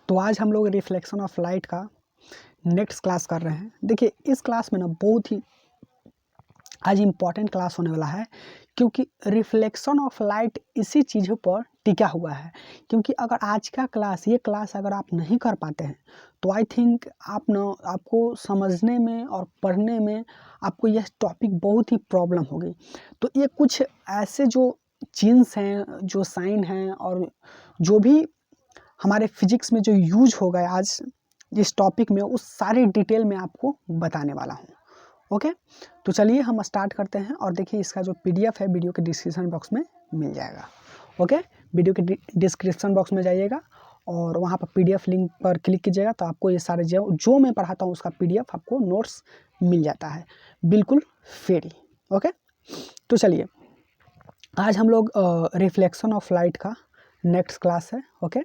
तो आज हम लोग रिफ्लेक्शन ऑफ लाइट का नेक्स्ट क्लास कर रहे हैं। देखिए इस क्लास में ना बहुत ही आज इम्पॉर्टेंट क्लास होने वाला है, क्योंकि रिफ्लेक्शन ऑफ लाइट इसी चीज़ों पर टिका हुआ है। क्योंकि अगर आज का क्लास ये क्लास अगर आप नहीं कर पाते हैं तो आई थिंक आपको समझने में और पढ़ने में आपको यह टॉपिक बहुत ही प्रॉब्लम होगी। तो ये कुछ ऐसे जो चिन्ह हैं, जो साइन हैं और जो भी हमारे फिजिक्स में जो यूज होगा आज इस टॉपिक में, उस सारे डिटेल में आपको बताने वाला हूँ। ओके, तो चलिए हम स्टार्ट करते हैं। और देखिए इसका जो पीडीएफ है वीडियो के डिस्क्रिप्शन बॉक्स में मिल जाएगा। ओके, वीडियो के डिस्क्रिप्शन बॉक्स में जाइएगा और वहाँ पर पीडीएफ लिंक पर क्लिक कीजिएगा तो आपको ये सारे जो मैं पढ़ाता हूँ उसका पीडीएफ आपको नोट्स मिल जाता है बिल्कुल फ्री। ओके, तो चलिए आज हम लोग रिफ्लेक्शन ऑफ लाइट का नेक्स्ट क्लास है। ओके,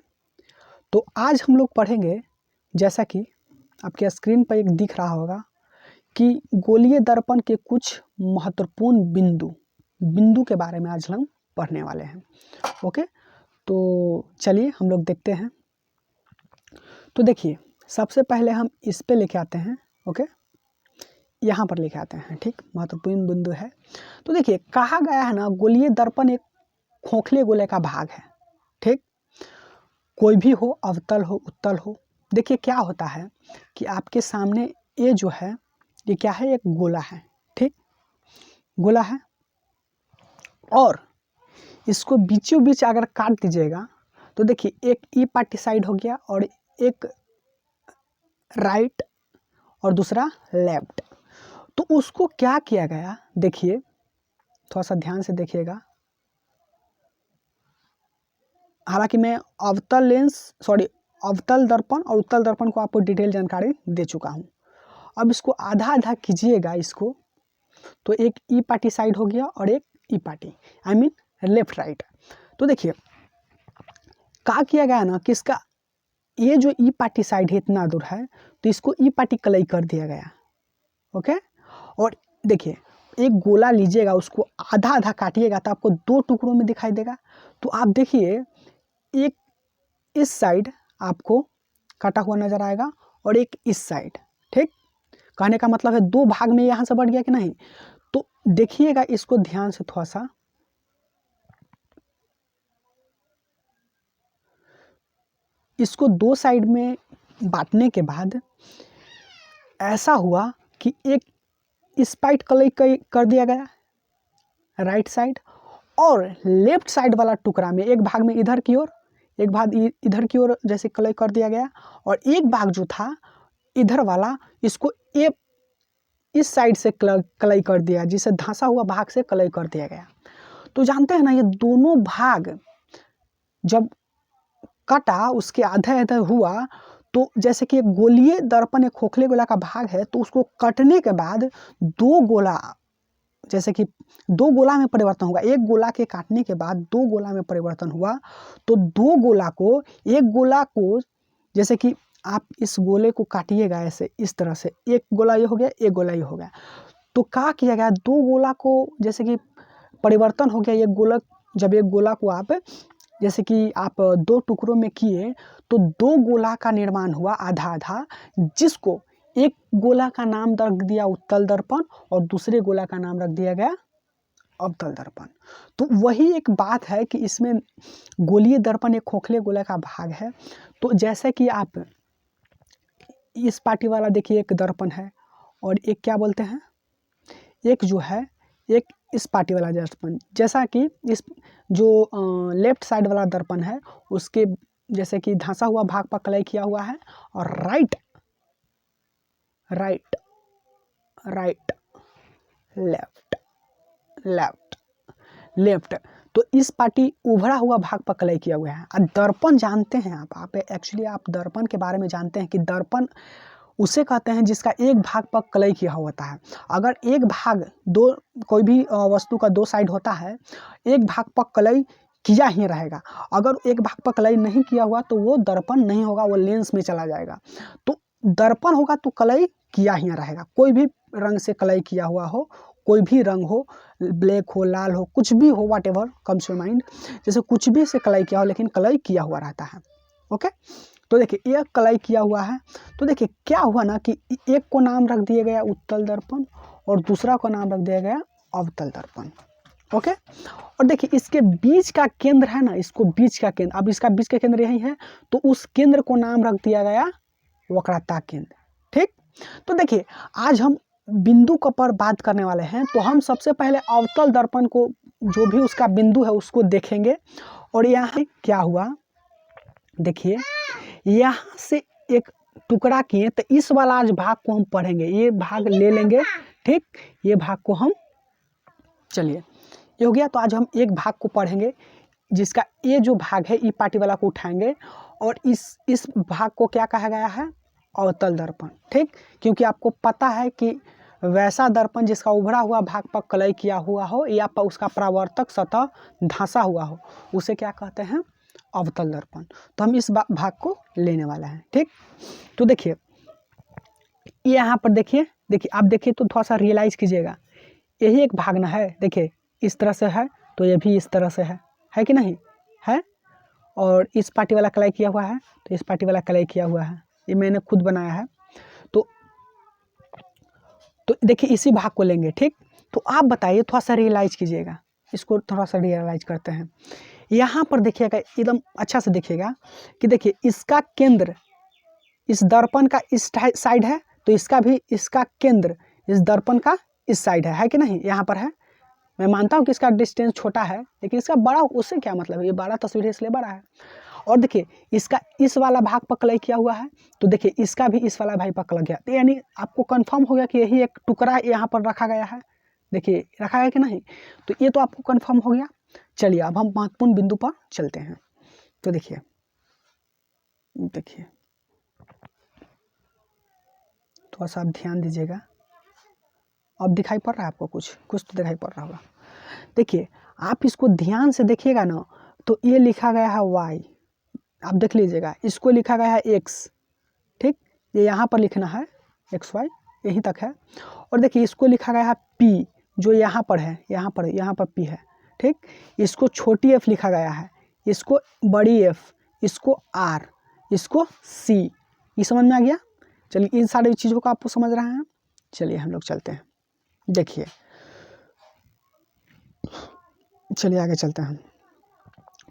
तो आज हम लोग पढ़ेंगे, जैसा कि आपके स्क्रीन पर एक दिख रहा होगा कि गोलीय दर्पण के कुछ महत्वपूर्ण बिंदु के बारे में आज हम पढ़ने वाले हैं। ओके, तो चलिए हम लोग देखते हैं। तो देखिए सबसे पहले हम इस पे लेके आते हैं। ओके, यहाँ पर लेके आते हैं। ठीक, महत्वपूर्ण बिंदु है। तो देखिए कहा गया है ना, गोलीय दर्पण एक खोखले गोले का भाग है। ठीक, कोई भी हो, अवतल हो, उत्तल हो। देखिए क्या होता है कि आपके सामने ये जो है ये क्या है, एक गोला है। ठीक, गोला है और इसको बीचों बीच अगर काट दीजिएगा तो देखिए एक ई पार्टी साइड हो गया और एक राइट और दूसरा लेफ्ट। तो उसको क्या किया गया, देखिए थोड़ा सा ध्यान से देखिएगा। हालांकि मैं अवतल दर्पण और उत्तल दर्पण को आपको डिटेल जानकारी दे चुका हूँ। अब इसको आधा आधा कीजिएगा इसको, तो एक ई पार्टी साइड हो गया और एक ई party, I mean left right. तो देखिए क्या किया गया ना कि इसका ये जो ई पार्टी साइड है इतना दूर है तो इसको ई पार्टी कलई कर दिया गया। ओके, और देखिए एक गोला लीजिएगा, उसको आधा आधा काटिएगा तो आपको दो टुकड़ों में दिखाई देगा। तो आप देखिए एक इस साइड आपको कटा हुआ नजर आएगा और एक इस साइड। ठीक, कहने का मतलब है दो भाग में यहाँ से बढ़ गया कि नहीं। तो देखिएगा इसको ध्यान से थोड़ा सा, इसको दो साइड में बांटने के बाद ऐसा हुआ कि एक इस पाइट कलई कर दिया गया राइट साइड, और लेफ्ट साइड वाला टुकड़ा में एक भाग में इधर की ओर, एक भाग इधर की ओर जैसे कलई कर दिया गया, और एक भाग जो था इधर वाला इसको एक इस साइड से कलई कर दिया, जिसे धंसा हुआ भाग से कलई कर दिया गया। तो जानते हैं ना ये दोनों भाग जब कटा, उसके आधा आधा हुआ, तो जैसे कि एक गोलीय दर्पण एक खोखले गोला का भाग है, तो उसको कटने के बाद दो गोला, जैसे कि दो गोला में परिवर्तन होगा। एक गोला के काटने के बाद दो गोला में परिवर्तन हुआ, तो दो गोला को, एक गोला को जैसे कि आप इस गोले को काटिएगा ऐसे इस तरह से, एक गोला ये हो गया, एक गोला ये हो गया। तो क्या किया गया, दो गोला को जैसे कि परिवर्तन हो गया। एक गोला, जब एक गोला को आप जैसे कि आप दो टुकड़ों में किए तो दो गोला का निर्माण हुआ आधा आधा, जिसको एक गोला का नाम रख दिया उत्तल दर्पण और दूसरे गोला का नाम रख दिया गया अवतल दर्पण। तो वही एक बात है कि इसमें गोलीय दर्पण एक खोखले गोला का भाग है। तो जैसे कि आप इस पार्टी वाला देखिए एक दर्पण है, और एक क्या बोलते हैं, एक जो है एक इस पार्टी वाला दर्पण। जैसा कि इस जो लेफ्ट साइड वाला दर्पण है उसके जैसे कि धंसा हुआ भाग पर कलई किया हुआ है, और right right right left left left, तो इस पार्टी उभरा हुआ भाग पर कलई किया हुआ है। और दर्पण जानते हैं आप एक्चुअली आप दर्पण के बारे में जानते हैं कि दर्पण उसे कहते हैं जिसका एक भाग पर कलई किया होता है। अगर एक भाग दो, कोई भी वस्तु का दो साइड होता है, एक भाग पर कलई किया ही रहेगा। अगर एक भाग पर कलई नहीं किया हुआ तो वो दर्पण नहीं होगा, वो लेंस में चला जाएगा। तो दर्पण होगा तो कलई किया ही रहेगा। कोई भी रंग से कलई किया हुआ हो, कोई भी रंग हो, ब्लैक हो, लाल हो, कुछ भी हो, व्हाटएवर कम्स योर माइंड, जैसे कुछ भी से कलई किया हो लेकिन कलई किया हुआ रहता है। ओके, तो देखिए एक कलाई किया हुआ है, तो देखिए क्या हुआ ना कि एक को नाम रख दिया गया उत्तल दर्पण और दूसरा को नाम रख दिया गया अवतल दर्पण। ओके, और देखिए इसके बीच का केंद्र है ना, इसको बीच का केंद्र, अब इसका बीच का केंद्र यही है, तो उस केंद्र को नाम रख दिया गया वक्रता केंद्र। ठीक, तो देखिए आज हम बिंदु का पर बात करने वाले हैं, तो हम सबसे पहले अवतल दर्पण को जो भी उसका बिंदु है उसको देखेंगे। और यहाँ क्या हुआ, देखिए यहाँ से एक टुकड़ा किए, तो इस वाला आज भाग को हम पढ़ेंगे, ये भाग ले लेंगे। ठीक, ये भाग को हम, चलिए ये हो गया। तो आज हम एक भाग को पढ़ेंगे जिसका ये जो भाग है ई पार्टी वाला को उठाएंगे, और इस भाग को क्या कहा गया है, अवतल दर्पण। ठीक, क्योंकि आपको पता है कि वैसा दर्पण जिसका उभरा हुआ भाग पर कलई किया हुआ हो या पर उसका परावर्तक सतह धंसा हुआ हो, उसे क्या कहते हैं, अवतल दर्पण। तो हम इस भाग को लेने वाला है। ठीक, तो देखिए यहाँ पर देखिए आप देखिए तो थोड़ा सा रियलाइज कीजिएगा, यही एक भाग ना है। देखिए इस तरह से है, तो ये भी इस तरह से है कि नहीं है, और इस पार्टी वाला कलाई किया हुआ है, तो इस पार्टी वाला कलाई किया हुआ है, ये मैंने खुद बनाया है। तो देखिए इसी भाग को लेंगे। ठीक, तो आप बताइए, थोड़ा सा रियलाइज कीजिएगा, इसको थोड़ा सा रियलाइज करते हैं। यहाँ पर देखिएगा, एकदम अच्छा से देखिएगा कि देखिए इसका केंद्र इस दर्पण का इस साइड है, तो इसका भी इसका केंद्र इस दर्पण का इस साइड है कि नहीं, यहाँ पर है। मैं मानता हूँ कि इसका डिस्टेंस छोटा है, लेकिन इसका बड़ा, उससे क्या मतलब है, ये 12 तस्वीर है इसलिए बड़ा है। और देखिए इसका इस वाला भाग पर कलई किया हुआ है, तो देखिए इसका भी इस वाला भाग पर लग गया, तो यानी आपको कंफर्म हो गया कि यही एक टुकड़ा यहाँ पर रखा गया है। देखिए रखा गया कि नहीं, तो ये तो आपको कंफर्म हो गया। चलिए अब हम महत्वपूर्ण बिंदु पर चलते हैं। तो देखिए थोड़ा सा आप ध्यान दीजिएगा, अब दिखाई पड़ रहा है आपको, कुछ तो दिखाई पड़ रहा होगा। देखिए आप इसको ध्यान से देखिएगा ना, तो ये लिखा गया है y, आप देख लीजिएगा, इसको लिखा गया है x। ठीक, ये यहाँ पर लिखना है xy, यहीं तक है। और देखिए इसको लिखा गया है p, जो यहाँ पर है, यहाँ पर p है। ठीक, इसको छोटी f लिखा गया है, इसको बड़ी f, इसको r, इसको c। ये समझ में आ गया। चलिए इन सारी चीज़ों को आपको समझ रहे हैं। चलिए हम लोग चलते हैं, देखिए चलिए आगे चलते हैं।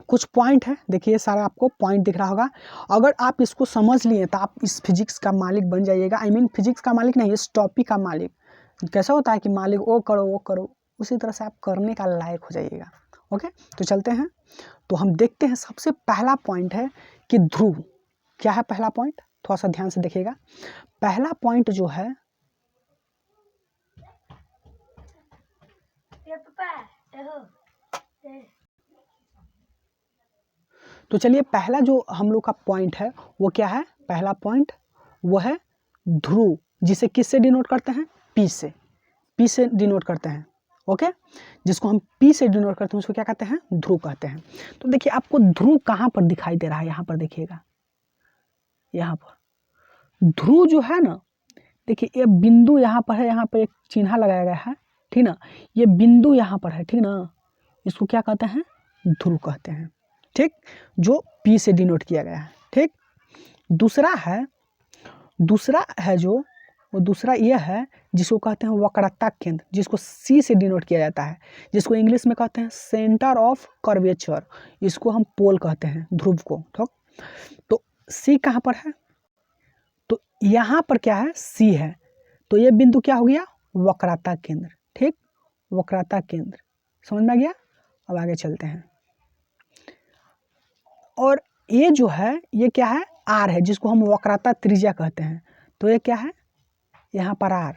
कुछ पॉइंट है, देखिए सारा आपको पॉइंट दिख रहा होगा। अगर आप इसको समझ लिए तो आप इस फिजिक्स का मालिक बन जाइएगा। आई मीन फिजिक्स का मालिक नहीं, इस टॉपिक का मालिक। कैसा होता है कि मालिक वो करो, उसी तरह से आप करने का लायक हो जाइएगा। ओके, तो चलते हैं। तो हम देखते हैं, सबसे पहला पॉइंट है कि ध्रुव। क्या है पहला पॉइंट, थोड़ा सा ध्यान से देखिएगा। पहला पॉइंट जो है, तो चलिए पहला जो हम लोग का पॉइंट है वो क्या है, पहला पॉइंट वो है ध्रुव, जिसे किससे डिनोट करते हैं, पी से डिनोट करते हैं। ओके, जिसको हम पी से डिनोट करते हैं उसको क्या कहते हैं, ध्रुव कहते हैं। तो देखिए आपको ध्रुव कहाँ पर दिखाई दे रहा है, यहाँ पर देखिएगा, यहाँ पर ध्रुव जो है ना, देखिए ये बिंदु यहाँ पर है, यहाँ पर एक चिन्ह लगाया गया है, ठीक ना, ये बिंदु यहाँ पर है, ठीक ना, इसको क्या कहते हैं, ध्रुव कहते हैं। ठीक, जो P से डिनोट किया गया है। ठीक, दूसरा है जो, वो दूसरा ये है जिसको कहते हैं वक्रता केंद्र, जिसको C से डिनोट किया जाता है, जिसको इंग्लिश में कहते हैं सेंटर ऑफ कर्वेचर। इसको हम पोल कहते हैं, ध्रुव को। ठीक, तो C कहाँ पर है, तो यहाँ पर क्या है, C है, तो ये बिंदु क्या हो गया, वक्रता केंद्र। ठीक, वक्रता केंद्र, समझ में आ गया। अब आगे चलते हैं। और ये जो है, ये क्या है, R है, जिसको हम वक्रता त्रिज्या कहते हैं। तो ये क्या है, यहाँ पर R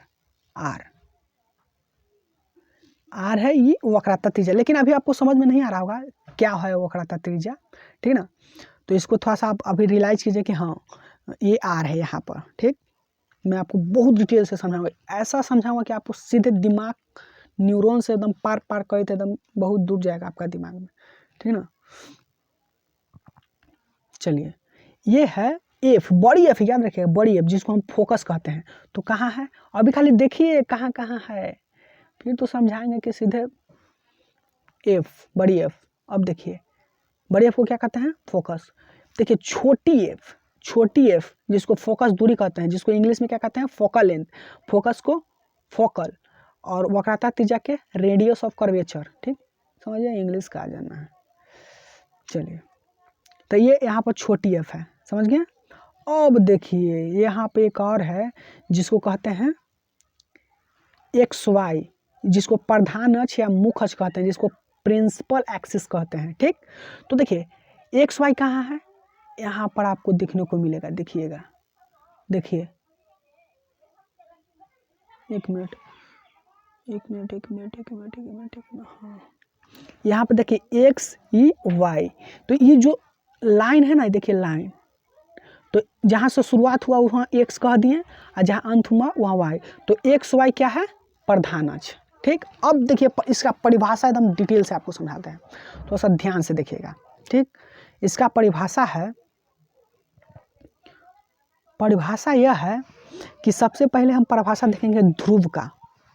है, ये वक्रता त्रिज्या। लेकिन अभी आपको समझ में नहीं आ रहा होगा क्या है वक्रता त्रिज्या, ठीक ना। तो इसको थोड़ा सा आप अभी रियलाइज कीजिए कि हाँ ये R है यहाँ पर। ठीक, मैं आपको बहुत डिटेल से समझाऊंगा, ऐसा समझाऊंगा कि आपको सीधे दिमाग, न्यूरॉन से एकदम पार करे तो एकदम बहुत दूर जाएगा आपका दिमाग में, ठीक ना। चलिए ये है F, बड़ी F, याद रखिएगा, बड़ी F, जिसको हम फोकस कहते हैं। तो कहाँ है, अभी खाली देखिए कहाँ है, फिर तो समझाएंगे कि सीधे F, बड़ी F। अब देखिए बड़ी F को क्या कहते हैं, फोकस। देखिए छोटी F, छोटी एफ जिसको फोकस दूरी कहते हैं, जिसको इंग्लिश में क्या कहते हैं, फोकल लेंथ, फोकस को फोकल, और वक्रता त्रिज्या के रेडियस ऑफ कर्वेचर। ठीक, समझिए, इंग्लिश का आ जाना है। चलिए, तो ये यहाँ पर छोटी एफ है, समझ गए। अब देखिए यहाँ पे एक और है जिसको कहते हैं एक्स वाई, जिसको प्रधान अक्ष या मुख्य अक्ष कहते हैं, जिसको प्रिंसिपल एक्सिस कहते हैं। ठीक, तो देखिए एक्स वाई कहाँ है, यहाँ पर आपको देखने को मिलेगा, देखिएगा, देखिए, एक मिनट, हाँ, यहाँ पे देखिए एक्स ई वाई, तो ये जो लाइन है ना, देखिए लाइन, तो जहाँ से शुरुआत हुआ वहाँ एक्स कह दिए, और जहाँ अंत हुआ वहाँ वाई, तो एक्स वाई क्या है, प्रधान अक्ष। ठीक, अब देखिए इसका परिभाषा एकदम डिटेल से आपको समझाते हैं, थोड़ा सा ध्यान से देखिएगा। ठीक, इसका परिभाषा है, परिभाषा यह है कि सबसे पहले हम परिभाषा देखेंगे ध्रुव का।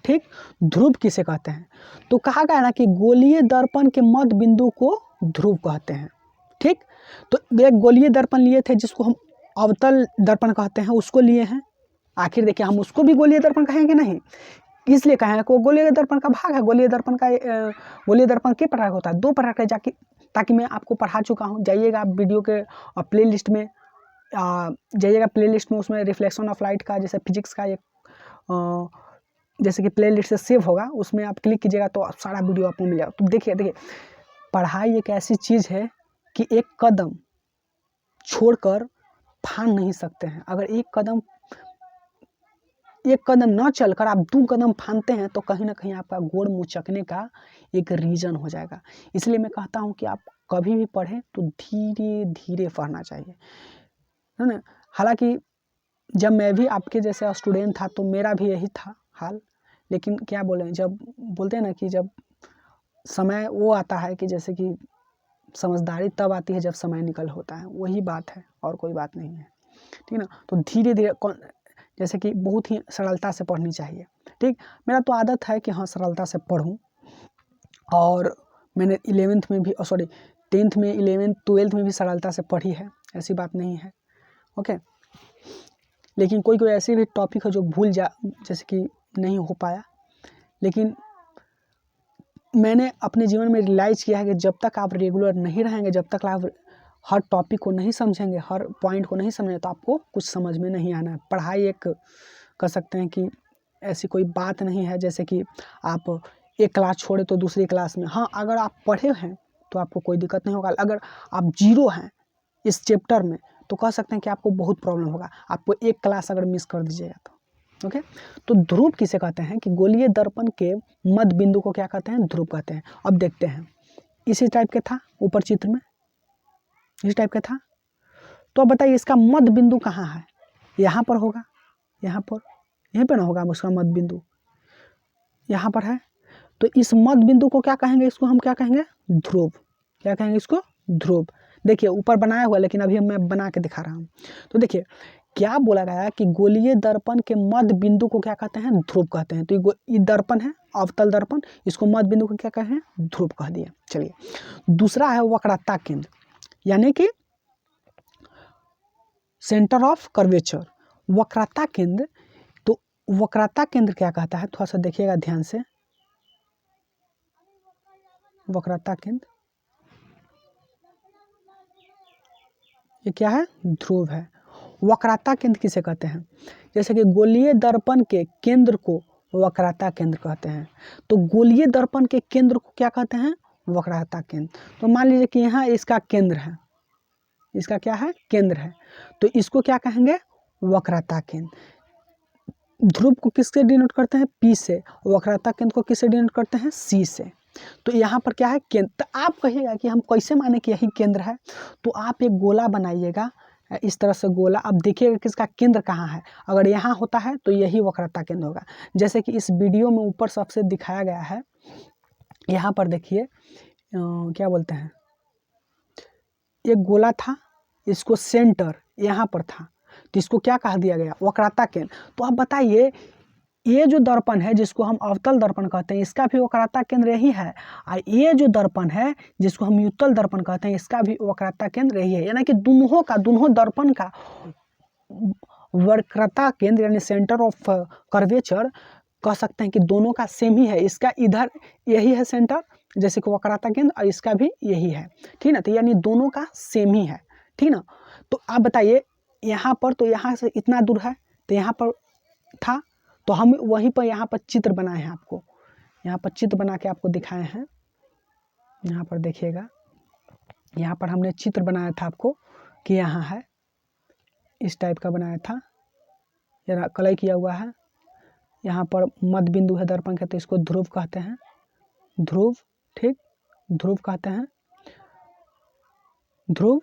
ठीक, ध्रुव किसे कहते हैं, तो कहा गया ना कि गोलीय दर्पण के मध्य बिंदु को ध्रुव कहते हैं। ठीक, तो एक गोलीय दर्पण लिए थे जिसको हम अवतल दर्पण कहते हैं, उसको लिए हैं। आखिर देखिए हम उसको भी गोलीय दर्पण कहेंगे नहीं, इसलिए कहें कि गोलीय दर्पण का भाग है। गोलीय दर्पण का गोलीय दर्पण के प्रकार होता है, 2 प्रकार का, जाके ताकि मैं आपको पढ़ा चुका हूँ। जाइएगा आप वीडियो के प्ले लिस्ट में, जाइएगा प्ले लिस्ट में, उसमें रिफ्लेक्शन ऑफ लाइट का, जैसे फिजिक्स का एक जैसे कि प्ले लिस्ट से सेव होगा, उसमें आप क्लिक कीजिएगा तो सारा वीडियो आपको मिलेगा। तो देखिए पढ़ाई एक ऐसी चीज़ है कि एक कदम छोड़कर फान नहीं सकते हैं। अगर एक कदम न चलकर आप 2 कदम फानते हैं तो कहीं ना कहीं आपका गोड़ मुचकने का एक रीज़न हो जाएगा। इसलिए मैं कहता हूं कि आप कभी भी पढ़ें तो धीरे धीरे पढ़ना चाहिए, है ना। हालांकि जब मैं भी आपके जैसे स्टूडेंट था तो मेरा भी यही था हाल, लेकिन क्या बोलें, जब बोलते हैं ना कि जब समय वो आता है कि जैसे कि समझदारी तब आती है जब समय निकल होता है, वही बात है और कोई बात नहीं है। ठीक ना, तो धीरे धीरे जैसे कि बहुत ही सरलता से पढ़नी चाहिए। ठीक, मेरा तो आदत है कि हाँ सरलता से पढ़ूं, और मैंने 11th में भी, सॉरी 10th में, 11th 12th में भी सरलता से पढ़ी है, ऐसी बात नहीं है। ओके, लेकिन कोई कोई ऐसे भी टॉपिक है जो जैसे कि नहीं हो पाया, लेकिन मैंने अपने जीवन में रियलाइज़ किया है कि जब तक आप रेगुलर नहीं रहेंगे, जब तक आप हर टॉपिक को नहीं समझेंगे, हर पॉइंट को नहीं समझेंगे, तो आपको कुछ समझ में नहीं आना है। पढ़ाई एक कह सकते हैं कि ऐसी कोई बात नहीं है जैसे कि आप एक क्लास छोड़े तो दूसरी क्लास में, हाँ अगर आप पढ़े हैं तो आपको कोई दिक्कत नहीं होगा। अगर आप 0 हैं इस चैप्टर में तो कह सकते हैं कि आपको बहुत प्रॉब्लम होगा, आपको एक क्लास अगर मिस कर दीजिएगा तो। ओके, तो ध्रुव किसे कहते हैं कि गोलीय दर्पण के मध्य बिंदु को क्या कहते हैं, ध्रुव कहते हैं। अब देखते हैं, इसी टाइप के था ऊपर चित्र में, इस टाइप का था, तो अब बताइए इसका मध्य बिंदु कहाँ है, यहाँ पर होगा, यहाँ पर, यहीं पर ना होगा उसका मध्य बिंदु, यहाँ पर है। तो इस मध्य बिंदु को क्या कहेंगे, इसको हम क्या कहेंगे, ध्रुव। क्या कहेंगे इसको, ध्रुव। देखिए ऊपर बनाया हुआ, लेकिन अभी मैं बना के दिखा रहा हूँ। तो देखिए क्या बोला गया कि गोलीय दर्पण के मध्य बिंदु को क्या कहते हैं, ध्रुव कहते हैं। तो ये दर्पण है, अवतल दर्पण, इसको मध्य बिंदु को क्या कहे हैं, ध्रुव कह दिए। चलिए दूसरा है वक्रता केंद्र, यानी कि सेंटर ऑफ कर्वेचर, वक्रता केंद्र। तो वक्रता केंद्र क्या कहता है, थोड़ा सा देखिएगा ध्यान से। वक्रता केंद्र ये क्या है, ध्रुव है। वक्रता केंद्र किसे कहते हैं, जैसे कि गोलीय दर्पण के केंद्र को वक्रता केंद्र कहते हैं। तो गोलीय दर्पण के केंद्र को क्या कहते हैं, वक्रता केंद्र। तो मान लीजिए कि यहाँ इसका केंद्र है, इसका क्या है, केंद्र है, तो इसको क्या कहेंगे, वक्रता केंद्र। ध्रुव को किससे डिनोट करते हैं, P से, वक्रता केंद्र को किससे डिनोट करते हैं, C से। तो यहाँ पर क्या है, केंद्र। तो आप कहिएगा कि हम कैसे माने कि यही केंद्र है, तो आप एक गोला बनाइएगा इस तरह से गोला, अब देखिएगा कि इसका केंद्र कहाँ है। अगर यहाँ होता है तो यही वक्रता केंद्र होगा। जैसे कि इस वीडियो में ऊपर सबसे दिखाया गया है, यहाँ पर देखिए क्या बोलते हैं, एक गोला था, इसको सेंटर यहाँ पर था, तो इसको क्या कह दिया गया, वक्रता केंद्र। तो आप बताइए ये जो दर्पण है जिसको हम अवतल दर्पण कहते हैं, इसका भी वक्रता केंद्र यही है, और ये जो दर्पण है जिसको हम युत्तल दर्पण कहते हैं, इसका भी वक्रता केंद्र यही है। यानी कि दोनों दर्पण का वक्रता केंद्र यानी सेंटर ऑफ कर्वेचर कह सकते हैं कि दोनों का सेम ही है। इसका इधर यही है सेंटर जैसे कि वक्रता केंद्र, और इसका भी यही है, ठीक ना। तो यानी दोनों का सेम ही है, ठीक ना। तो आप बताइए यहाँ पर, तो यहाँ से इतना दूर है, तो यहाँ पर था, तो हम वहीं पर यहाँ पर चित्र बनाए हैं, आपको यहाँ पर चित्र बना के आपको दिखाए हैं। यहाँ पर देखिएगा, यहाँ पर हमने चित्र बनाया था आपको कि यहाँ है, इस टाइप का बनाया था, जरा कलई किया हुआ है। यहाँ पर मध्य बिंदु है दर्पण का, तो इसको ध्रुव कहते हैं, ध्रुव, ठीक, ध्रुव कहते हैं, ध्रुव,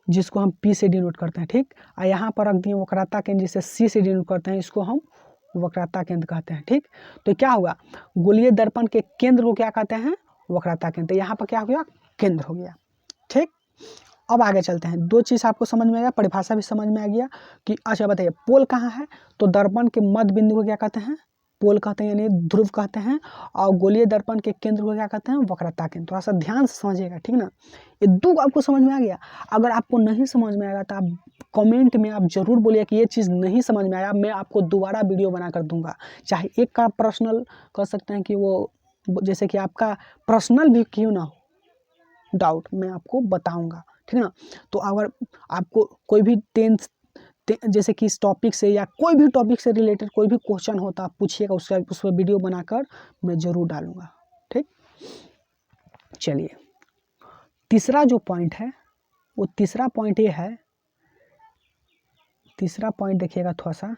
जिसको हम P से डिनोट करते हैं, ठीक। और यहाँ पर रख दिए वक्रता केंद्र, जिसे C से डिनोट करते हैं, इसको हम वक्रता केंद्र कहते हैं, ठीक। तो क्या हुआ, गोलीय दर्पण के केंद्र को क्या कहते हैं, वक्रता केंद्र। यहाँ पर क्या हो गया, केंद्र हो गया, ठीक। अब आगे चलते हैं, दो चीज़ आपको समझ में आ गया, परिभाषा भी समझ में आ गया कि अच्छा बताइए पोल कहाँ है, तो दर्पण के मध्य बिंदु को क्या कहते हैं, पोल कहते हैं, यानी ध्रुव कहते हैं, और गोलीय दर्पण के केंद्र को क्या कहते हैं, वक्रता केंद्र। थोड़ा सा ध्यान से समझिएगा, ठीक ना। ये दो आपको समझ में आ गया। अगर आपको नहीं समझ में आएगा तो आप कमेंट में आप जरूर बोलिए कि ये चीज़ नहीं समझ में आया, मैं आपको दोबारा वीडियो बना कर दूंगा। चाहे एक का पर्सनल कह सकते हैं कि वो जैसे कि आपका पर्सनल भी क्यों ना हो डाउट, मैं आपको बताऊँगा, ठीक ना। तो अगर आपको कोई भी जैसे कि इस टॉपिक से या कोई भी टॉपिक से रिलेटेड कोई भी क्वेश्चन होता आप पूछिएगा, उसका उस पर वीडियो बनाकर मैं ज़रूर डालूँगा, ठीक। चलिए तीसरा जो पॉइंट है, वो तीसरा पॉइंट ये है, तीसरा पॉइंट देखिएगा, थोड़ा सा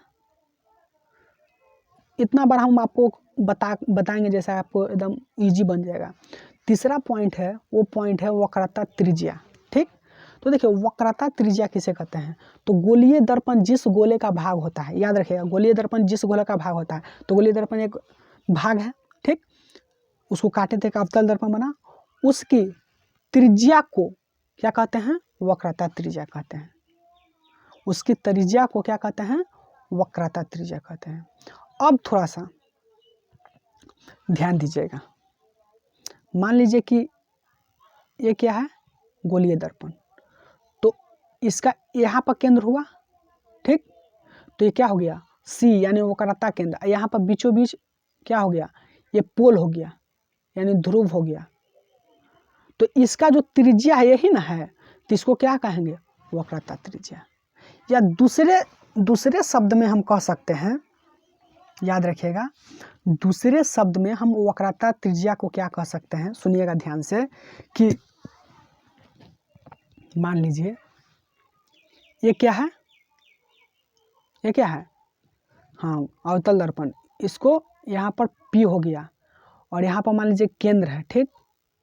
इतना बार हम आपको बताएंगे जैसा आपको एकदम ईजी बन जाएगा। तीसरा पॉइंट है, वो पॉइंट है वक्रता त्रिज्या, ठीक। तो देखिए वक्रता त्रिज्या किसे कहते हैं, तो गोलीय दर्पण जिस गोले का भाग होता है, याद रखिएगा गोलीय दर्पण जिस गोले का भाग होता है, तो गोलीय दर्पण एक भाग है, ठीक, उसको काटे थे अवतल दर्पण बना, उसकी त्रिज्या को क्या कहते हैं, वक्रता त्रिज्या कहते हैं। उसकी त्रिज्या को क्या कहते हैं, वक्रता त्रिज्या कहते हैं। अब थोड़ा सा ध्यान दीजिएगा, मान लीजिए कि ये क्या है, गोलीय दर्पण, तो इसका यहाँ पर केंद्र हुआ, ठीक। तो ये क्या हो गया, C यानी वक्रता केंद्र। यहाँ पर बीचों बीच क्या हो गया, ये पोल हो गया, यानी ध्रुव हो गया। तो इसका जो त्रिज्या है यही ना है, तो इसको क्या कहेंगे, वक्रता त्रिज्या। या दूसरे शब्द में हम कह सकते हैं, याद रखिएगा, दूसरे शब्द में हम वक्रता त्रिज्या को क्या कह सकते हैं, सुनिएगा ध्यान से, कि मान लीजिए ये क्या है, ये क्या है, हाँ अवतल दर्पण, इसको यहाँ पर P हो गया, और यहाँ पर मान लीजिए केंद्र है, ठीक,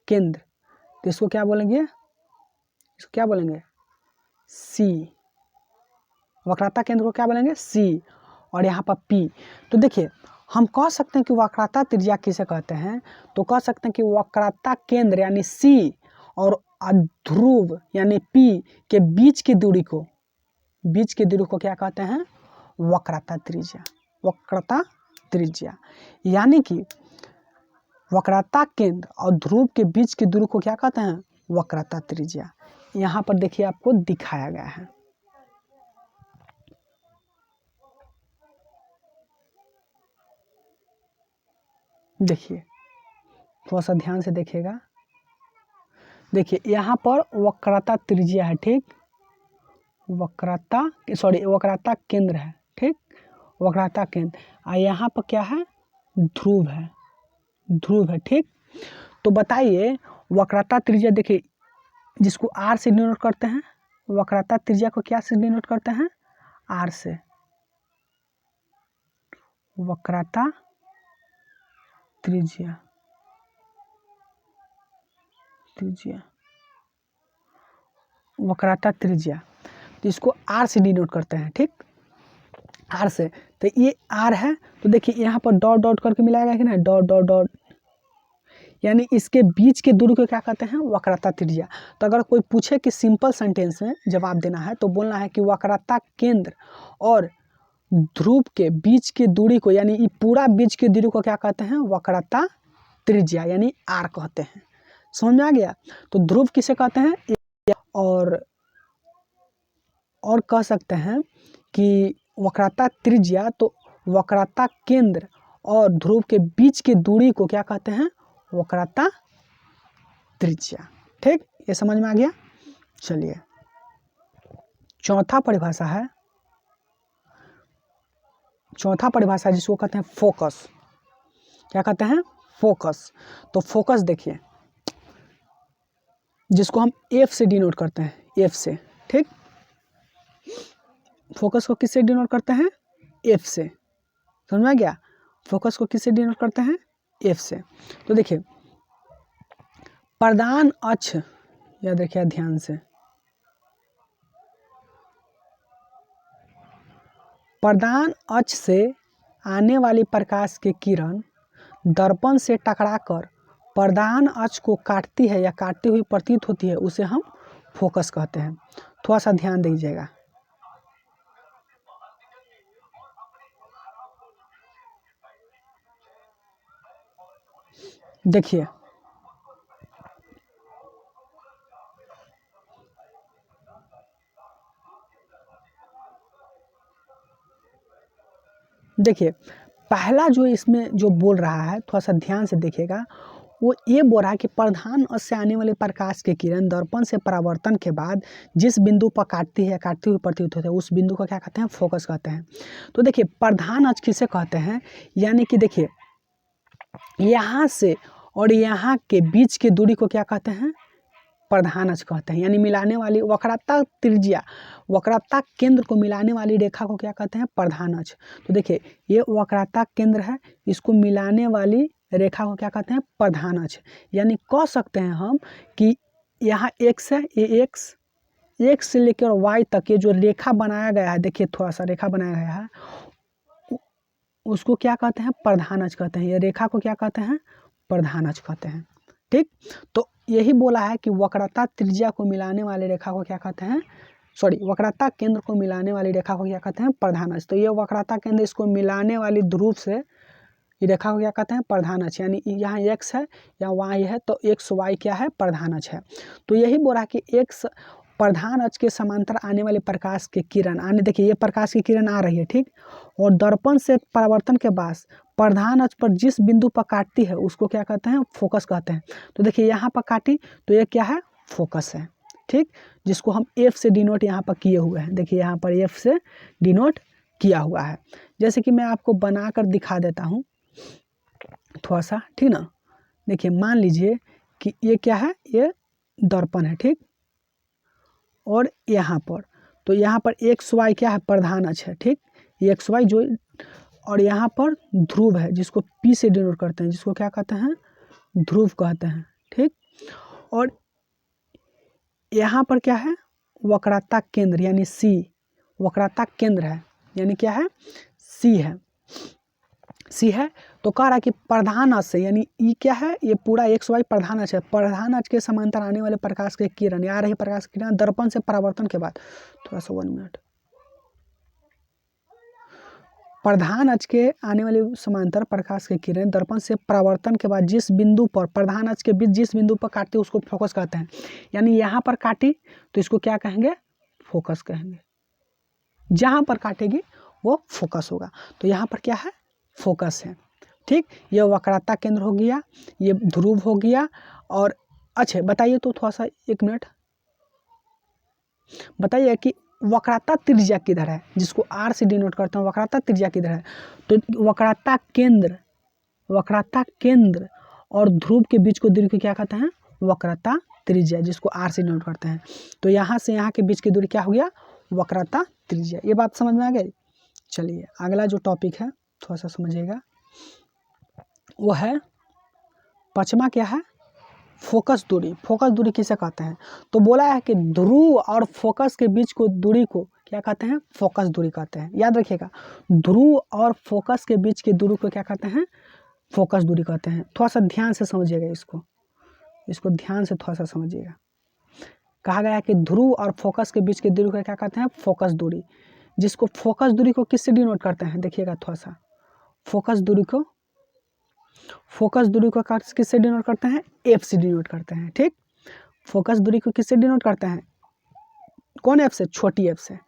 केंद्र, तो इसको क्या बोलेंगे, इसको क्या बोलेंगे, C, वक्रता केंद्र को क्या बोलेंगे, C, और यहाँ पर P। तो देखिए हम कह सकते हैं कि वक्रता त्रिज्या किसे कहते हैं, तो कह सकते हैं कि वक्रता केंद्र यानी C और ध्रुव यानी P के बीच की दूरी को क्या कहते हैं, वक्रता त्रिज्या, वक्रता त्रिज्या। यानी कि वक्रता केंद्र और ध्रुव के बीच की दूरी को क्या कहते हैं, वक्रता त्रिज्या। यहाँ पर देखिए आपको दिखाया गया है, देखिए थोड़ा सा ध्यान से देखिएगा, देखिए यहाँ पर वक्रता त्रिज्या है, ठीक, वक्रता केंद्र है, ठीक, वक्रता केंद्र, और यहाँ पर क्या है, ध्रुव है, ठीक। तो बताइए वक्रता त्रिज्या, देखिए जिसको R से डिनोट करते हैं, वक्रता त्रिज्या को क्या से डिनोट करते हैं, R से, वक्रता त्रिज्या, वक्रता त्रिज्या, तो इसको R से डिनोट करते हैं, ठीक, R से। तो ये R है, तो देखिए यहाँ पर डॉट डॉट करके मिलाएगा कि ना, डॉट डॉट डॉट, यानी इसके बीच के दूरी को क्या कहते हैं, वक्रता त्रिज्या। तो अगर कोई पूछे कि सिंपल सेंटेंस में जवाब देना है, तो बोलना है कि वक्रता केंद्र और ध्रुव के बीच की दूरी को, यानी ये पूरा बीच की दूरी को क्या कहते हैं? वक्रता त्रिज्या यानी आर कहते हैं। समझ में आ गया? तो ध्रुव किसे कहते हैं? और कह सकते हैं कि वक्रता त्रिज्या, तो वक्रता केंद्र और ध्रुव के बीच की दूरी को क्या कहते हैं? वक्रता त्रिज्या। ठीक, ये समझ में आ गया। चलिए, चौथा परिभाषा जिसको कहते हैं फोकस। क्या कहते हैं? फोकस। तो फोकस देखिए, जिसको हम एफ से डिनोट करते हैं, एफ से। ठीक, फोकस को किससे डिनोट करते हैं? एफ से। समझ में आ गया? फोकस को किससे डिनोट करते हैं? एफ से। तो देखिए, प्रधान अक्ष, याद रखिए ध्यान से, प्रधान अक्ष से आने वाली प्रकाश की किरण दर्पण से टकराकर प्रधान अक्ष को काटती है या काटती हुई प्रतीत होती है, उसे हम फोकस कहते हैं। थोड़ा सा ध्यान दीजिएगा। देखिए, पहला जो इसमें जो बोल रहा है, थोड़ा सा ध्यान से देखिएगा, वो ये बोल रहा है कि प्रधान अक्ष से आने वाली प्रकाश की किरण दर्पण से परावर्तन के बाद जिस बिंदु पर काटती है, काटती हुई प्रतीत होती है, उस बिंदु को क्या कहते हैं? फोकस कहते हैं। तो देखिए, प्रधान अक्ष किसे कहते हैं? यानी कि देखिए, यहाँ से और यहाँ के बीच की दूरी को क्या कहते हैं? प्रधान अक्ष कहते हैं। यानी मिलाने वाली वक्रता त्रिज्या, वक्रता केंद्र को मिलाने वाली रेखा को क्या कहते हैं? प्रधान अक्ष। तो देखिए, ये वक्रता केंद्र है, इसको मिलाने वाली रेखा को क्या कहते हैं? प्रधान अक्ष। यानी कह सकते हैं हम कि यहाँ एक्स है, ये एक्स से लेकर वाई तक ये जो रेखा बनाया गया है, देखिए थोड़ा सा रेखा बनाया गया है, उसको क्या कहते हैं? प्रधान अक्ष कहते हैं। ये रेखा को क्या कहते हैं? प्रधान अक्ष कहते हैं। ठीक, तो यही बोला है कि वक्रता त्रिज्या को मिलाने वाली रेखा को क्या कहते हैं? वक्रता केंद्र को मिलाने वाली रेखा को क्या कहते हैं? प्रधान अक्ष। तो ये वक्रता केंद्र, इसको मिलाने वाली ध्रुव से ये रेखा को क्या कहते हैं? प्रधान अक्ष। यानी यहाँ एक्स है, यहाँ वाई है, तो एक्स वाई क्या है? प्रधान अक्ष है। तो यही बोला कि एक्स प्रधान अक्ष के समांतर आने वाले प्रकाश की किरण देखिए, ये प्रकाश की किरण आ रही है, ठीक, और दर्पण से परावर्तन के बाद प्रधान अक्ष पर जिस बिंदु पर काटती है, उसको क्या कहते हैं? फोकस कहते हैं। तो देखिए, यहाँ पर काटी तो ये क्या है? फोकस है। ठीक, जिसको हम एफ से डिनोट यहाँ पर किए हुए हैं। देखिए, यहाँ पर एफ से डिनोट किया हुआ है। जैसे कि मैं आपको बनाकर दिखा देता हूँ थोड़ा सा, ठीक ना। देखिए, मान लीजिए कि ये क्या है? ये दर्पण है, ठीक, और यहाँ पर, तो यहाँ पर एक्स वाई क्या है? प्रधान अक्ष है, ठीक, ये एक्स वाई जो, और यहाँ पर ध्रुव है, जिसको पी से डिनोट करते हैं, जिसको क्या कहते हैं? ध्रुव कहते हैं। ठीक, और यहाँ पर क्या है? वक्रता केंद्र यानी सी, वक्रता केंद्र है, यानी क्या है? सी है, सी है। तो कह रहा है कि प्रधान अक्ष से, यानी ये क्या है? ये पूरा एक्स वाई प्रधान अक्ष है। प्रधान अक्ष के समांतर आने वाले प्रकाश के किरण, आ रही प्रकाश की किरण दर्पण से परावर्तन के बाद, थोड़ा सा 1 मिनट, प्रधान अक्ष के आने वाले समांतर प्रकाश की किरण दर्पण से परावर्तन के बाद जिस बिंदु पर प्रधान अक्ष के बीच जिस बिंदु पर काटती है, उसको फोकस कहते हैं। यानी यहाँ पर काटी तो इसको क्या कहेंगे? फोकस कहेंगे। जहाँ पर काटेगी वो फोकस होगा। तो यहाँ पर क्या है? फोकस है। ठीक, ये वक्रता केंद्र हो गया, ये ध्रुव हो गया। और अच्छा बताइए तो थोड़ा सा 1 मिनट बताइए कि वक्रता त्रिज्या किधर है? जिसको आर से डिनोट करते हैं, वक्रता त्रिज्या किधर है? तो वक्रता केंद्र और ध्रुव के बीच को दूरी को क्या कहते हैं? वक्रता त्रिज्या, जिसको आर से डिनोट करते हैं। तो यहाँ से यहाँ के बीच की दूरी क्या हो गया? वक्रता त्रिज्या। ये बात समझ में आ गई? चलिए, अगला जो टॉपिक है थोड़ा सा समझिएगा, वो है पांचवा, क्या है? फोकस दूरी। फोकस दूरी किसे कहते हैं? तो बोला है कि ध्रुव और फोकस के बीच को दूरी को क्या कहते हैं? फोकस दूरी कहते हैं। याद रखिएगा, ध्रुव और फोकस के बीच की दूरी को क्या कहते हैं? फोकस दूरी कहते हैं। थोड़ा सा ध्यान से समझिएगा, इसको ध्यान से थोड़ा सा समझिएगा। कहा गया है कि ध्रुव और फोकस के बीच की दूरी को क्या कहते हैं? फोकस दूरी। जिसको फोकस दूरी को किससे डिनोट करते हैं, देखिएगा थोड़ा सा, फोकस दूरी को किससे डिनोट करते हैं, एफ से डिनोट करते हैं। ठीक, फोकस दूरी को किससे डिनोट करते हैं, कौन एफ से, छोटी एफ से।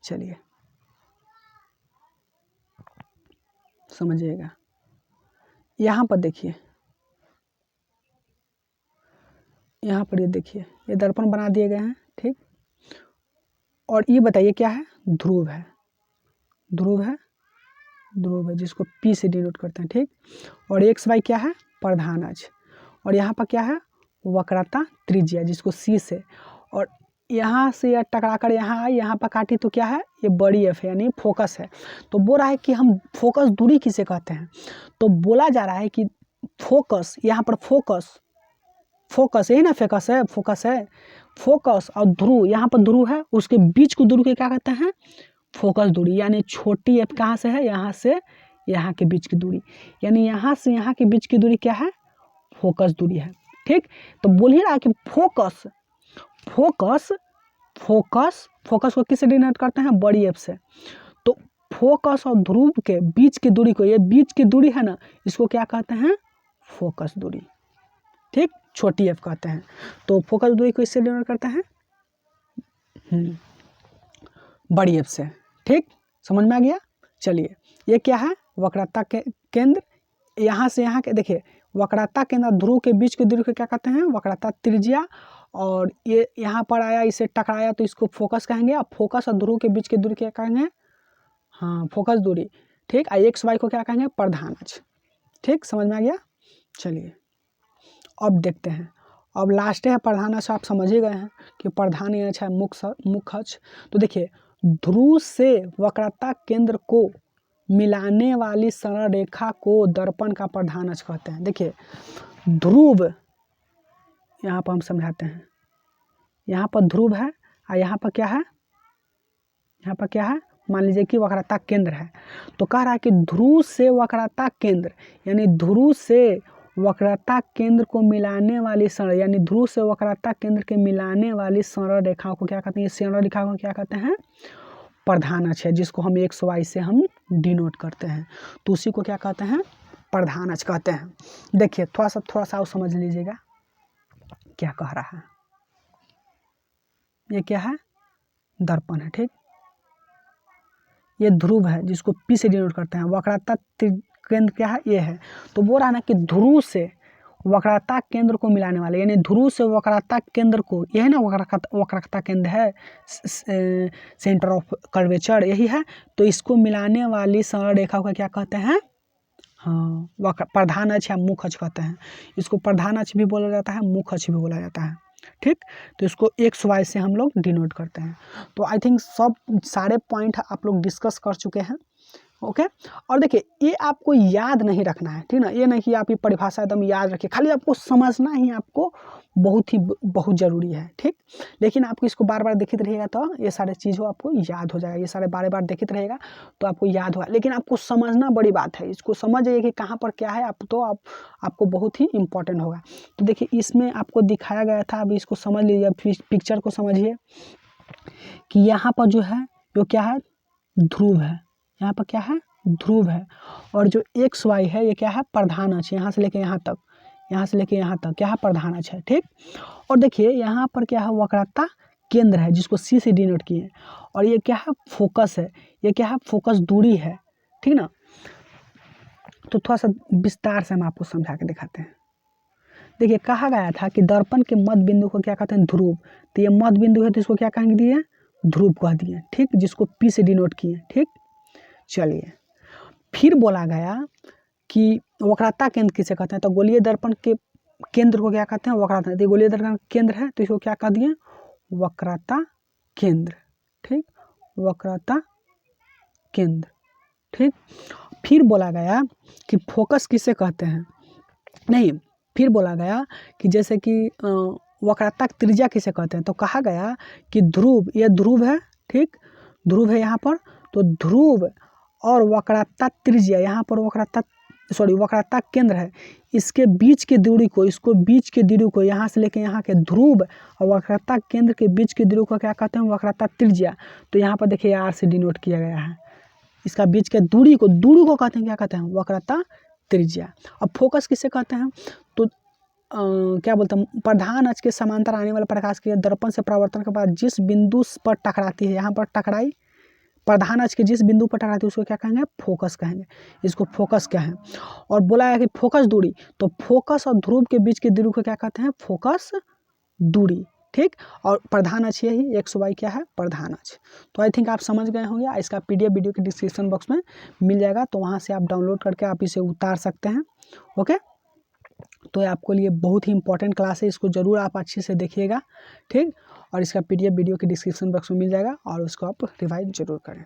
चलिए समझिएगा, यहाँ पर देखिए, यहाँ पर ये देखिए, ये दर्पण बना दिए गए हैं। ठीक, और ये बताइए क्या है, ध्रुव है, ध्रुव है, ध्रुव है जिसको P से डिनोट करते हैं। ठीक, और एक्स वाई क्या है, प्रधान अक्ष, और यहाँ पर क्या है, वक्रता त्रिज्या जिसको C से, और यहाँ से यह टकरा कर यहाँ आई, यहाँ पर काटी तो क्या है, ये बड़ी एफ है यानी फोकस है। तो बोल रहा है कि हम फोकस दूरी किसे कहते हैं, तो बोला जा रहा है कि फोकस, यहाँ पर फोकस यही ना, फोकस है, फोकस और ध्रुव, यहाँ पर ध्रुव है, उसके बीच को दूरी को क्या कहते हैं, फोकस दूरी, यानी छोटी एफ कहाँ से है, यहाँ से यहाँ के बीच की दूरी, यानी यहाँ से यहाँ के बीच की दूरी क्या है, फोकस दूरी है। ठीक, तो बोल ही रहा है कि फोकस को किससे डिनोट करते हैं, बड़ी एफ से। तो फोकस और ध्रुव के बीच की दूरी को, ये बीच की दूरी है ना, इसको क्या कहते हैं, फोकस दूरी। ठीक, छोटी एफ कहते हैं। तो फोकस दूरी को इससे डिनोट करते हैं बड़ी एफ से। ठीक, समझ में आ गया। चलिए, ये क्या है, वक्रता के केंद्र, यहाँ से यहाँ के देखिए, वक्रता केंद्र ध्रुव के बीच की दूरी को क्या कहते हैं, वक्रता त्रिज्या, और ये यहाँ पर आया, इसे टकराया तो इसको फोकस कहेंगे, और फोकस और ध्रुव के बीच की दूरी क्या कहेंगे, हाँ फोकस दूरी। ठीक, और एक्स वाई को क्या कहेंगे, प्रधान अक्ष। ठीक, समझ में आ गया। चलिए अब देखते हैं, अब लास्ट है प्रधान अक्ष, आप समझ ही गए हैं कि प्रधान अक्ष है मुख्य अक्ष। तो देखिए, ध्रुव से वक्रता केंद्र को मिलाने वाली सरल रेखा को दर्पण का प्रधान अक्ष कहते हैं। देखिए ध्रुव, यहाँ पर हम समझाते हैं, यहाँ पर ध्रुव है और यहाँ पर क्या है, यहाँ पर क्या है, मान लीजिए कि वक्रता केंद्र है, तो कह रहा है कि ध्रुव से वक्रता केंद्र, यानी ध्रुव से वक्रता केंद्र को मिलाने वाली सरल, यानी ध्रुव से वक्रता केंद्र के मिलाने वाली सरल रेखाओं को क्या कहते हैं, ये सरल रेखा को क्या कहते हैं, प्रधान अक्ष है, जिसको हम एक्स वाई से हम डिनोट करते हैं, तो उसी को क्या कहते हैं, प्रधान अक्ष कहते हैं। देखिए थोड़ा सा और समझ लीजिएगा क्या कह रहा है। ये क्या है, दर्पण है। ठीक, ये ध्रुव है जिसको P से डिनोट करते हैं, वक्रता केंद्र क्या है, ये है। तो बोल रहा है ना कि ध्रुव से वक्रता केंद्र को मिलाने वाले, यानी ध्रुव से वक्रता केंद्र को, यही ना वक्रता केंद्र है, सेंटर ऑफ कर्वेचर यही है, तो इसको मिलाने वाली सरल रेखा को क्या कहते हैं, हाँ प्रधान अक्ष या मुख्य अक्ष कहते हैं। इसको प्रधान अक्ष भी बोला जाता है, मुख्य अक्ष भी बोला जाता है। ठीक, तो इसको एक्स वाई से हम लोग डिनोट करते हैं। तो आई थिंक सब सारे पॉइंट आप लोग डिस्कस कर चुके हैं। ओके, और देखिए ये आपको याद नहीं रखना है, ठीक ना, ये नहीं कि आप ये परिभाषा एकदम याद रखिए, खाली आपको समझना ही आपको बहुत ज़रूरी है। ठीक, लेकिन आपको इसको बार बार देखते रहिएगा तो ये सारे चीज़ों आपको याद हो जाएगा, ये सारे बार बार देखते रहेगा तो आपको याद होगा, लेकिन आपको समझना बड़ी बात है, इसको समझ जाइए कि कहाँ पर क्या है, आपको बहुत ही इम्पोर्टेंट होगा। तो देखिए इसमें आपको दिखाया गया था, अभी इसको समझ लीजिए, अब पिक्चर को समझिए कि यहाँ पर जो है वो क्या है, ध्रुव है, यहाँ पर क्या है, ध्रुव है, और जो एक्स वाई है ये क्या है, प्रधान अक्ष, यहाँ से लेके यहाँ तक, यहाँ से लेके यहाँ तक क्या है, प्रधान अक्ष है। ठीक, और देखिए यहाँ पर क्या है, वक्रता केंद्र है जिसको C से डिनोट किए, और ये क्या है, फोकस है, ये क्या है, फोकस दूरी है। ठीक ना, तो थोड़ा सा विस्तार से हम आपको समझा के दिखाते हैं। देखिए कहा गया था कि दर्पण के मध्य बिंदु को क्या कहते हैं, ध्रुव, तो ये मध्य बिंदु है तो इसको क्या कहेंगे दिए, ध्रुव कह दिए। ठीक, जिसको P से डिनोट किए। ठीक, चलिए फिर बोला गया कि वक्रता केंद्र किसे कहते हैं, तो गोलीय दर्पण के केंद्र को क्या कहते हैं, वक्रता, तो गोलीय दर्पण केंद्र है तो इसको क्या कह दिए, वक्रता केंद्र। ठीक, वक्रता केंद्र। ठीक, फिर बोला गया कि फोकस किसे कहते हैं, नहीं, फिर बोला गया कि जैसे कि वक्रता त्रिज्या किसे कहते हैं, तो कहा गया कि ध्रुव, ये ध्रुव है। ठीक, ध्रुव है यहाँ पर, तो ध्रुव और वक्रता त्रिज्या, यहाँ पर वक्रता सॉरी वक्रता केंद्र है, इसके बीच की दूरी को, इसको बीच की दूरी को यहाँ से लेके यहाँ के ध्रुव और वक्रता केंद्र के बीच की दूरी को क्या कहते हैं, वक्रता त्रिज्या। तो यहाँ पर देखिए आर से डिनोट किया गया है, इसका बीच के दूरी को कहते हैं, क्या कहते हैं, वक्रता त्रिज्या। अब फोकस किसे कहते हैं, तो क्या बोलते हैं, प्रधान अक्ष के समांतर आने वाले प्रकाश की दर्पण से परावर्तन के बाद जिस बिंदु पर टकराती है, यहाँ पर टकराई, प्रधान अक्ष के जिस बिंदु पर टकराती है उसको क्या कहेंगे, फोकस कहेंगे, इसको फोकस क्या है। और बोला है कि फोकस दूरी, तो फोकस और ध्रुव के बीच की दूरी को क्या कहते हैं, फोकस दूरी, ठीक। और प्रधान अक्ष यही एक्स वाई क्या है, प्रधान अक्ष। तो आई थिंक आप समझ गए होंगे, इसका पीडीएफ वीडियो के डिस्क्रिप्शन बॉक्स में मिल जाएगा, तो वहाँ से आप डाउनलोड करके आप इसे उतार सकते हैं। ओके, तो ये आपको लिए बहुत ही इंपॉर्टेंट क्लास है, इसको ज़रूर आप अच्छे से देखिएगा, ठीक। और इसका पीडीएफ वीडियो के डिस्क्रिप्शन बॉक्स में मिल जाएगा और उसको आप रिवाइज जरूर करें।